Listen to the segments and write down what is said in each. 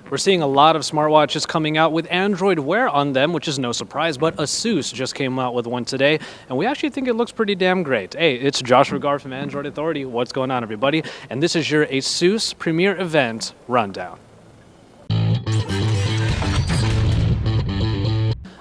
We're seeing a lot of smartwatches coming out with Android Wear on them, which is no surprise, but ASUS just came out with one today, and we actually think it looks pretty damn great. Hey, it's Josh Regard from Android Authority. What's going on, everybody? And this is your ASUS Premier Event Rundown.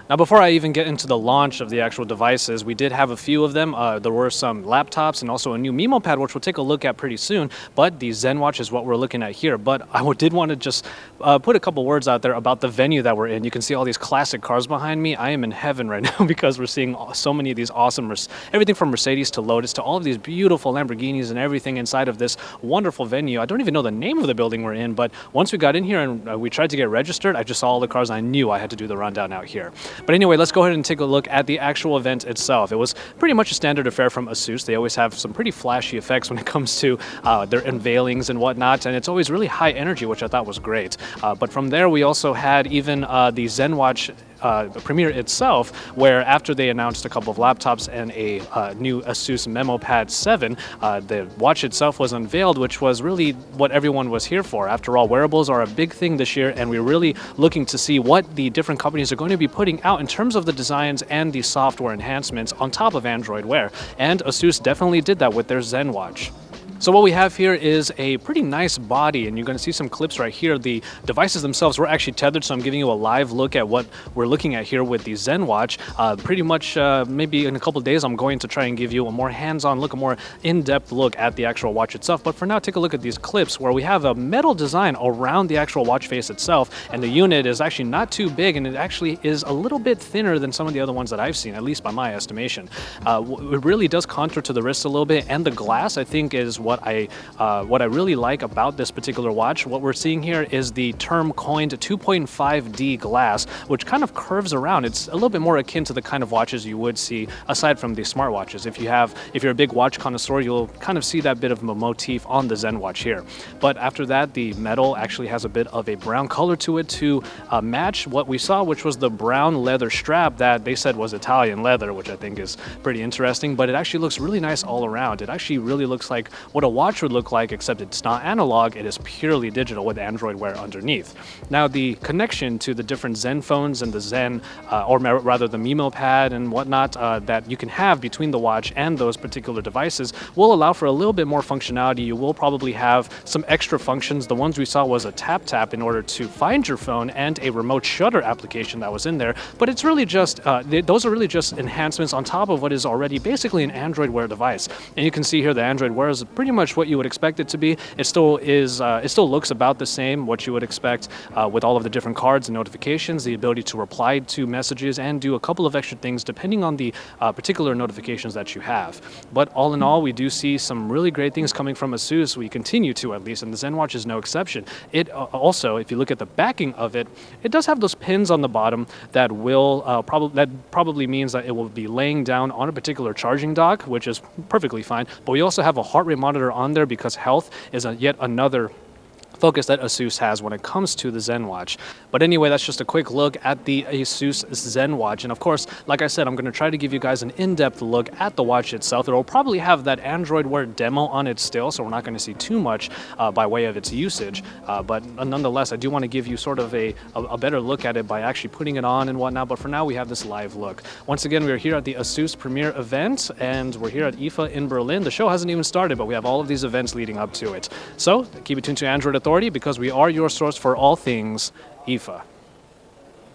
Now, before I even get into the launch of the actual devices, we did have a few of them. There were some laptops and also a new Mimo pad, which we'll take a look at pretty soon. But the Zenwatch is what we're looking at here. But I did want to just put a couple words out there about the venue that we're in. You can see all these classic cars behind me. I am in heaven right now because we're seeing so many of these awesome, everything from Mercedes to Lotus to all of these beautiful Lamborghinis and everything inside of this wonderful venue. I don't even know the name of the building we're in, but once we got in here and we tried to get registered, I just saw all the cars. I knew I had to do the rundown out here. But anyway, let's go ahead and take a look at the actual event itself. It was pretty much a standard affair from ASUS. They always have some pretty flashy effects when it comes to their unveilings and whatnot, and it's always really high energy, which I thought was great. But from there, we also had even the Zenwatch premiere itself, where after they announced a couple of laptops and a new ASUS Memo Pad 7, the watch itself was unveiled, which was really what everyone was here for. After all, wearables are a big thing this year, and we're really looking to see what the different companies are going to be putting out in terms of the designs and the software enhancements on top of Android Wear. And ASUS definitely did that with their Zenwatch. So what we have here is a pretty nice body, and you're going to see some clips right here. The devices themselves were actually tethered, so I'm giving you a live look at what we're looking at here with the Zenwatch. Pretty much maybe in a couple days I'm going to try and give you a more hands-on look, a more in-depth look at the actual watch itself. But for now, take a look at these clips where we have a metal design around the actual watch face itself, and the unit is actually not too big, and it actually is a little bit thinner than some of the other ones that I've seen, at least by my estimation. It really does contour to the wrist a little bit, and the glass, I think, is what I really like about this particular watch. What we're seeing here is the term coined 2.5D glass, which kind of curves around. It's a little bit more akin to the kind of watches you would see aside from the smartwatches. If you're a big watch connoisseur, you'll kind of see that bit of a motif on the Zenwatch here. But after that, the metal actually has a bit of a brown color to it to match what we saw, which was the brown leather strap that they said was Italian leather, which I think is pretty interesting. But it actually looks really nice all around. It actually really looks like what a watch would look like, except it's not analog, it is purely digital with Android Wear underneath. Now, the connection to the different Zen phones and the Zen, or rather the Mimo pad and whatnot that you can have between the watch and those particular devices will allow for a little bit more functionality. You will probably have some extra functions. The ones we saw was a tap in order to find your phone and a remote shutter application that was in there, but it's really just, those are really just enhancements on top of what is already basically an Android Wear device. And you can see here the Android Wear is pretty much what you would expect it to be. It still is. It still looks about the same, what you would expect with all of the different cards and notifications, the ability to reply to messages and do a couple of extra things depending on the particular notifications that you have. But all in all, we do see some really great things coming from ASUS. We continue to, at least, and the Zenwatch is no exception. It also, if you look at the backing of it, it does have those pins on the bottom that will probably means that it will be laying down on a particular charging dock, which is perfectly fine. But we also have a heart rate monitor on there because health is yet another focus that ASUS has when it comes to the Zenwatch. But anyway, that's just a quick look at the ASUS Zenwatch. And of course, like I said, I'm going to try to give you guys an in-depth look at the watch itself. It will probably have that Android Wear demo on it still, so we're not going to see too much by way of its usage. But nonetheless, I do want to give you sort of a better look at it by actually putting it on and whatnot. But for now, we have this live look. Once again, we're here at the ASUS Premiere event, and we're here at IFA in Berlin. The show hasn't even started, but we have all of these events leading up to it. So keep it tuned to Android Authority, because we are your source for all things IFA.